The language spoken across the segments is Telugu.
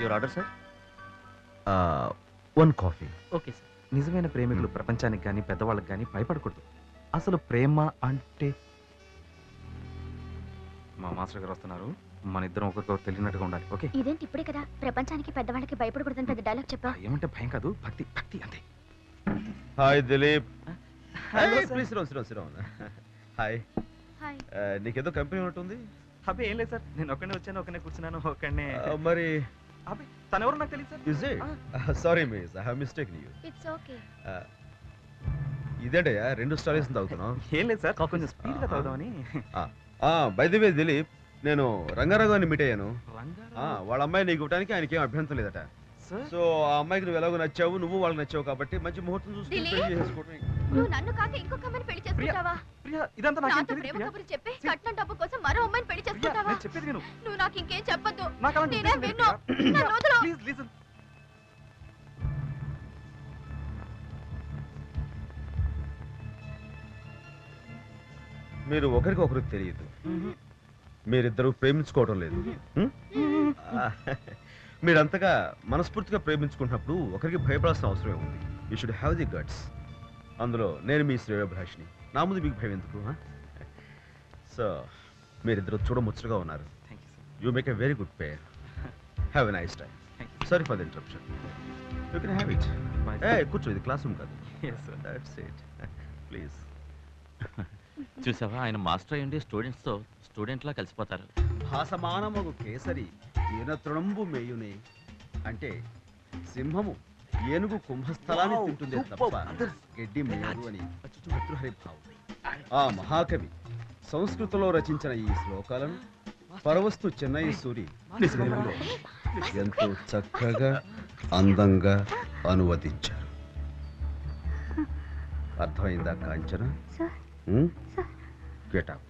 Your order sir. 1 coffee. Okay sir. నిజమైన ప్రేమికులు ప్రపంచానికి కానీ పెద్దవాళ్ళకి కానీ భయపడకూడదు. అసలు ప్రేమ అంటే మా మాస్టర్ గారు వస్తున్నారు. మన ఇద్దరం ఒకరికొకరు తెలియనట్టుగా ఉండాలి. ఓకే? ఇదేంటి ఇప్పుడే కదా ప్రపంచానికి పెద్దవాళ్ళకి భయపడకూడదని పెద్ద డైలాగ్ చెప్పా. ఏమంటే భయం కాదు, భక్తి. భక్తి అంతే. Hi Dilip. Hello please sit down. Hi. Hi. నీకేదో కంపెనీ ఉన్నట్టుంది. అబ్బే ఏం లేదు సార్, నేను ఒక్కనే వచ్చాను, ఒక్కనే కూర్చున్నాను, ఒక్కనే. మరి అబ్బే తను ఎవరు నాకు తెలియదు sir. Is it? Sorry miss, I have mistaken you. It's okay. ఇదేంటయ్యా 2 స్టారీస్ తాగుతున్నావు? ఏం లేదు సార్, కొంచెం స్పీడ్గా తాగుదామని. బై ది వే దిలీప్, నేను రంగారావు గారిని మీట్ అయ్యాను. రంగారావు? వాళ్ళ అమ్మాయి నీకు ఇవ్వడానికి ఆయనకి ఏం అభ్యంతరం లేదట. సార్? సో ఆ అమ్మాయికి నువ్వు ఎలాగో నచ్చావు, నువ్వు వాళ్ళకి నచ్చావు కాబట్టి మంచి ముహూర్తం చూసుకుని దిలీప్? పెళ్లి చేసుకోవడం. నువ్వు నన్ను కాక ఇంకొక అమ్మాయిని పెళ్లి చేసుకుంటావా? ప్రియా, ఇదంతా నాకేం నాతో తెలియదు ప్రేమ ప్రియా. కబుర్లు చెప్పి కట్నం డబ్బు కోసం మరో అమ్మాయిని పెళ్లి ప్రియా, చేసుకుంటావా? నేను చెప్పేది విను. నువ్వు నాకు ఇంకేం చెప్పొద్దు. నాకు అలాంటి నేనే ఉద్దేశం లేదు విన్ను. ప్రియా. నన్ను వదలు. Please listen. మీరు ఒకరికొకరు తెలియదు, మీరిద్దరూ ప్రేమించుకోవడం లేదు. మీరంతగా మనస్ఫూర్తిగా ప్రేమించుకుంటున్నప్పుడు ఒకరికి భయపడాల్సిన అవసరం ఉంది. You should have the guts. అందులో నేను మీ శ్రేయోభిలాషిని, నా ముందు మీకు భయం ఎందుకు? సో మీరిద్దరు చూడముచ్చటగా ఉన్నారు. Thank you sir. You make a very good pair. Have a nice time. Sorry for the interruption. You can have it. కూర్చో, ఇది క్లాస్ రూమ్ కాదు. Yes sir. That's it. Please. చూసావా, ఆయన మాస్టర్ అయ్యండి స్టూడెంట్స్తో స్టూడెంట్లా కలిసిపోతారు. భాసమానమగు కేసరి ఈనతృణంబు మేయునే అంటే సింహము ఏనుగు కుంభస్థలాన్ని తింటుంది తప్ప గడ్డి మేయదు అని భర్తృహరి భావం. ఆ మహాకవి సంస్కృతంలో రచించిన ఈ శ్లోకాలను పరవస్తు చెన్నై సూరి తెలుగులో ఎంతో చక్కగా అందంగా అనువదించారు. అర్థమైందా కాంచన? Get up.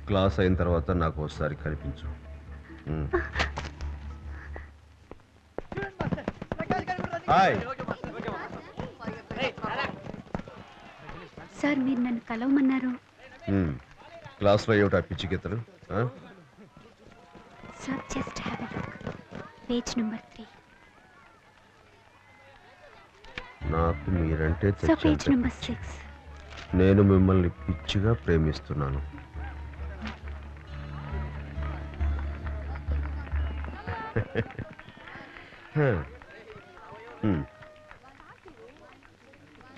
క్లాస్ అయిన తర్వాత నాకు ఒకసారి కనిపించు. హాయ్. సార్ మీరు నన్ను కలవమన్నారు. క్లాస్లో ఏమిటా పిచ్చి గీతలు? Sir just have a look. Page number 3. నాకు మీరంటే సార్ పేజ్ నంబర్ 6. నేను మిమ్మల్ని పిచ్చిగా ప్రేమిస్తున్నాను.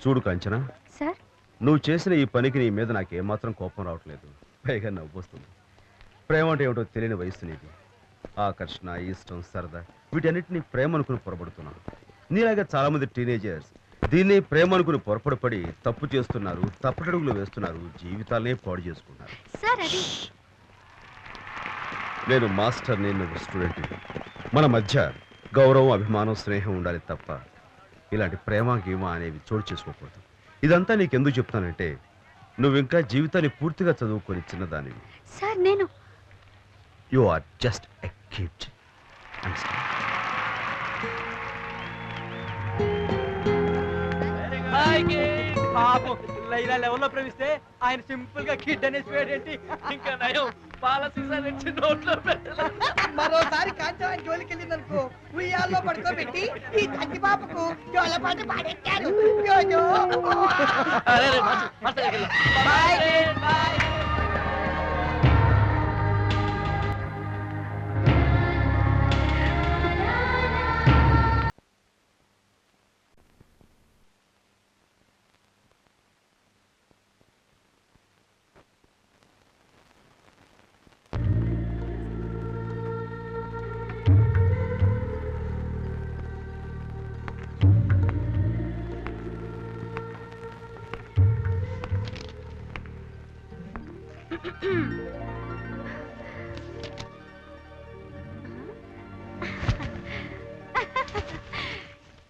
చూడు కాంచన, సార్ నువ్వు చేసిన ఈ పనికి నీ మీద నాకేమాత్రం కోపం రావట్లేదు, పైగా నవ్వొస్తుంది. ప్రేమ అంటే ఏమిటో తెలియని వయసు నీది. ఆకర్షణ, ఇష్టం, సరదా వీటన్నిటిని ప్రేమ అనుకుని పొరపడుతున్నాను. నీలాగా చాలా మంది టీనేజర్స్ దీన్ని ప్రేమ అనుకుని పొరపడిపడి తప్పు చేస్తున్నారు, తప్పటడుగులు వేస్తున్నారు, జీవితాలనే పాడు చేసుకున్నారు. సార్ అది నేను మాస్టర్ని, నువ్వు స్టూడెంట్. మన మధ్య గౌరవం, అభిమానం, స్నేహం ఉండాలి తప్ప ఇలాంటి ప్రేమ గీమ అనేవి చోటు చేసుకోకూడదు. ఇదంతా నీకెందుకు చెప్తానంటే నువ్వు ఇంకా జీవితాన్ని పూర్తిగా చదువుకొని చిన్నదానివి. సార్ నేను you are just a kid. పాపం లైలా లెవెల్లో ప్రేమిస్తే ఆయన సింపుల్ గా కిడ్ అనేసి ఏంటి? ఇంకా నయం పాల సీసా తెచ్చి నోట్లో పెట్టాలి. మరోసారి కాంచనానికి జోలికి వెళ్ళిందనుకో ఉయ్యాల్లో పడుకోబెట్టి ఈ కంటి పాపకు జోలపాట పాడెట్టారు. అరే రే, మాస్టర్ దగ్గరికి వెళ్ళు. బాయ్.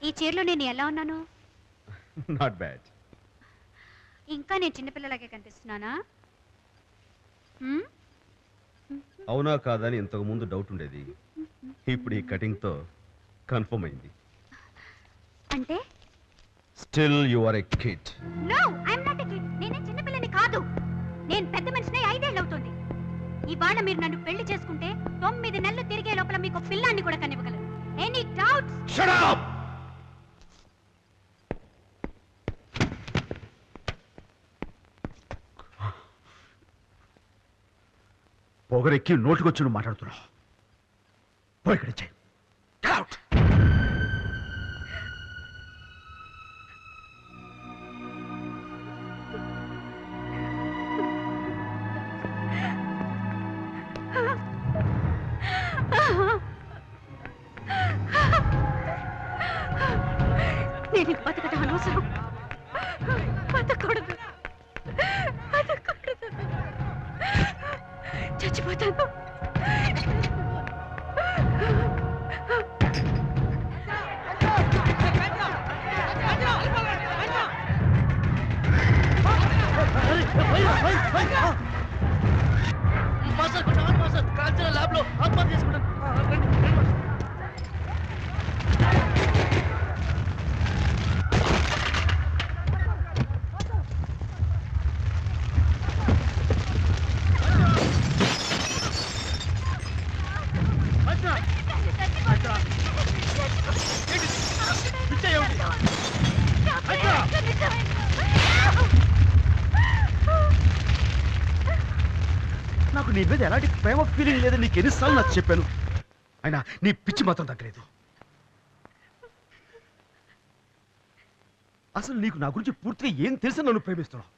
ఈ చీరలో నేను ఎలా ఉన్నాను? Not bad. ఇంకా నేను చిన్నపిల్లలాగే కనిపిస్తున్నానా? అవునా కాదని ఇంతకు ముందు డౌట్ ఉండేది. ఇప్పుడు ఈ కటింగ్తో కన్ఫర్మ్ అయింది. అంటే still you are a kid. No I'm not a kid. నేనే చిన్న పిల్లని కాదు. నేను పెద్ద మనిషిని 5 ఏళ్ళు అవుతుంది. ఇవాళ మీరు నన్ను పెళ్లి చేసుకుంటే 9 నెలలు తిరిగే లోపల మీకు పిల్లాన్ని కూడా కనివ్వగలరు. Any doubts? Shut up! పొగరెక్కి నోటికొచ్చి నువ్వు మాట్లాడుతున్నావు. పోయి ఇక్కడ చెయ్యి. Get out! నేను బతకటం అనవసరం. బతకూడదు. బతకూడదు. చచ్చిపోతాను. ల్యాబ్ లో ఆత్మహత్య చేసుకుంటాను. నాకు నీ మీద ఎలాంటి ప్రేమ ఫీలింగ్ లేదని నీకు ఎన్నిసార్లు నాకు చెప్పాను. అయినా నీ పిచ్చి మాత్రం తగ్గలేదు. అసలు నీకు నా గురించి పూర్తిగా ఏం తెలుసు నన్ను ప్రేమిస్తున్నావు?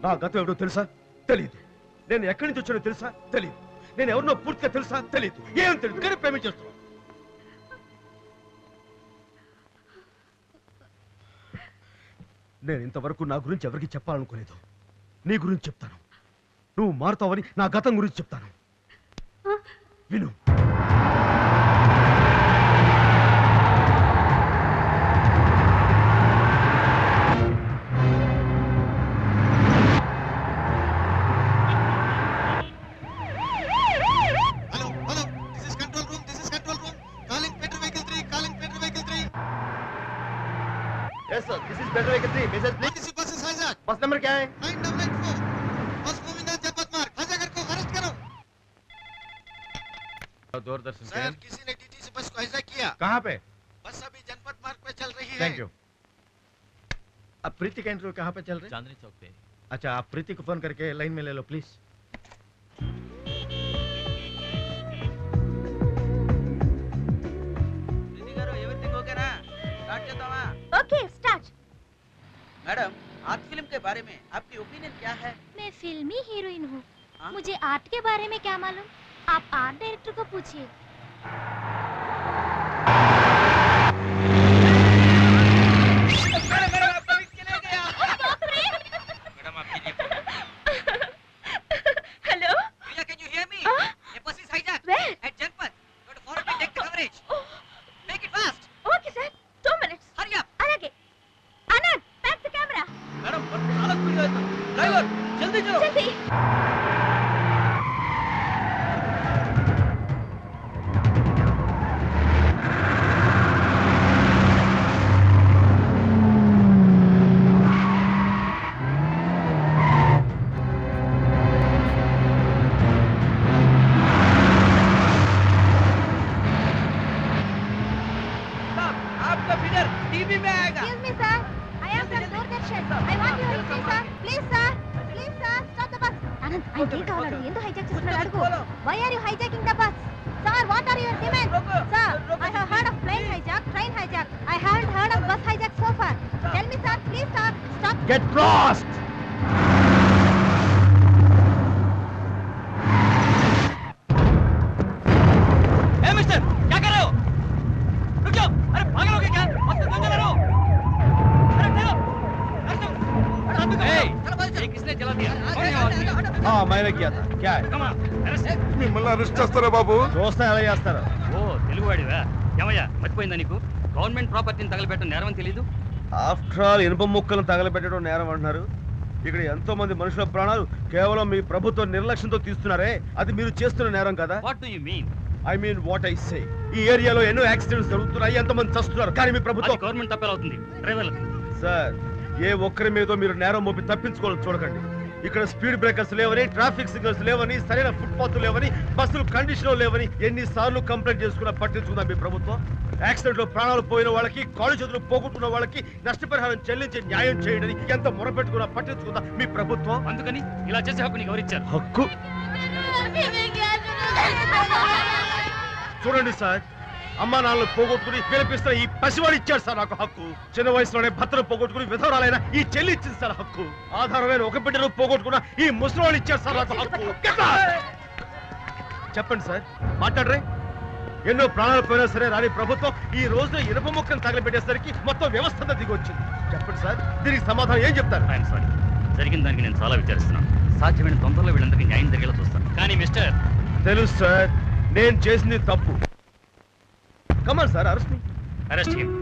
నా గతం ఎవడో తెలుసా? తెలియదు. నేను ఎక్కడి నుంచి వచ్చానో తెలుసా? తెలియదు. నేను ఎవరినో పూర్తిగా తెలుసా? తెలియదు. ఏం తెలియదు కానీ ప్రేమించేస్తున్నావు. నేను ఇంతవరకు నా గురించి ఎవరికి చెప్పాలనుకోలేదు. నీ గురించి చెప్తాను. నువ్వు మారుతావని నా గతం గురించి చెప్తాను. విను. Yes sir, this is Better Vehicle 3. Message please. किसी बस से हिजाक बस नंबर क्या है? 984 बस गोविंदा जनपद मार्ग हिजाकर को अरेस्ट करो। दूरदर्शन सर किसी ने टीटी से बस को हिजाक किया। कहाँ पे? बस अभी जनपद मार्ग पे चल रही है। Thank you. अब प्रीति का इंटरव्यू कहाँ पे चल रहा है? चांदनी चौक पे. अच्छा, आप प्रीति को फोन करके लाइन में ले लो प्लीज। ప్రీతి గారు ఎవ్రీథింగ్ ఓకేనా? స్టార్ట్ చేద్దామా? Okay start. Madam art film के बारे में आपकी ओपिनियन क्या है? मैं फिल्मी हीरोइन हूँ. हाँ? मुझे आर्ट के बारे में क्या मालूम? आप आर्ट डायरेक्टर को पूछिए. हेलो भैया कैन यू हियर मी? हाँ? ये बस is hijack Where? At Janpad. Go to forward take the coverage. Make it fast. Okay sir 2 minutes. Hurry up. అలాగే Anand back the camera. Madam बस చాలా స్పీడ్ గా వెళ్తాం. డ్రైవర్ జల్దీ చలో. జల్దీ. साहब आपका फीडर टीवी में आएगा. Excuse me sir. I am from Doordarshan. I want your entry sir. Please sir. Please sir. Stop the bus. Anand ఆయన ఏం కావాలి? ఎందుకు హైజాక్ చేస్తున్నాడు అడుగు. Why are you hijacking the bus? Sir, what are your demands? Sir, I have heard of plane hijack, train hijack. I haven't heard of bus hijack so far. Tell me sir, please sir. Stop. Get lost! A mister क्या कर रहे हो? रुक जाओ. अरे भागोगे क्या? मस्त दंगा करो. अरे ठहरो. ये किसने जला दिया? हाँ मैंने किया था. क्या है? మిమ్మల్ని అరెస్ట్ చేస్తారా బాబు? చూస్తే ఎలా చేస్తారు? ఓ తెలుగువాడివా? ఏమయ్యా మర్చిపోయిందా నీకు? గవర్నమెంట్ ప్రాపర్టీని తగలబెట్టడం నేరం తెలీదు? ఆఫ్టర్ ఆల్ ఇనుప ముక్కలను తగలబెట్టడం నేరం అంటున్నారు. ఇక్కడ ఎంతో మంది మనుషుల ప్రాణాలు కేవలం మీ ప్రభుత్వ నిర్లక్ష్యంతో తీస్తున్నారే, అది మీరు చేస్తున్న నేరం కదా? What do you mean? I mean what I say. ఈ ఏరియాలో ఎన్నో యాక్సిడెంట్స్ జరుగుతున్నాయి, ఎంతమంది చస్తున్నారు, కానీ మీ ప్రభుత్వం గవర్నమెంట్ తప్పేలవుతుంది. డ్రైవర్లు సార్, ఏ ఒక్కరి మీద మీరు నేరం మోపి తప్పించుకోవాలని చూడకండి. ఇక్కడ స్పీడ్ బ్రేకర్స్ లేవని, ట్రాఫిక్ సిగ్నల్స్ లేవని, సరైన ఫుట్పాత్ లేవని, బస్సులు కండిషన్ లేవని ఎన్నిసార్లు కంప్లైంట్ చేసుకున్నా పట్టించుకుందా మీ ప్రభుత్వం? యాక్సిడెంట్ లో ప్రాణాలు పోయిన వాళ్ళకి, కాళ్ళు చేతులు పోగొట్టుకున్న వాళ్ళకి నష్టపరిహారం చెల్లించి న్యాయం చేయడని ఎంత మొరపెట్టుకున్నా పట్టించుకుందా మీ ప్రభుత్వం? అందుకని ఇలా చేసే హక్కు నీకు ఎవరిచ్చారు? హక్కు చూడండి సార్, అమ్మా నాన్నలు పోగొట్టుకుని పిలిపిస్తున్న ఈ పసివాడు ఇచ్చాడు సార్ నాకు హక్కు. చిన్న వయసులోనే భర్తను పోగొట్టుకుని విధవరాలైన ఈ చెల్లి ఇచ్చింది సార్ హక్కు. ఆధారమైన ఒక బిడ్డను పోగొట్టుకున్న ఈ ముసలివాడు ఇచ్చాడు సార్ నాకు హక్కు. చెప్పండి సార్, మాట్లాడరే. ఎన్నో ప్రాణాలు పోయినా సరే రాని ప్రభుత్వం ఈ రోజున ఇనుప ముక్కను తగలబెట్టేసరికి మొత్తం వ్యవస్థ దిగి వచ్చింది. చెప్పండి సార్, దీనికి సమాధానం ఏం చెప్తారు? ఐఎమ్ సారీ, జరిగిన దానికి నేను చాలా విచారిస్తున్నాను. సాధ్యమైన తొందరలో వీళ్ళందరికీ న్యాయం జరిగేలా చూస్తాను. కానీ మిస్టర్, తెలుసు సార్, నేను చేసింది తప్పు. Come on sir, arrest me. Arrest him.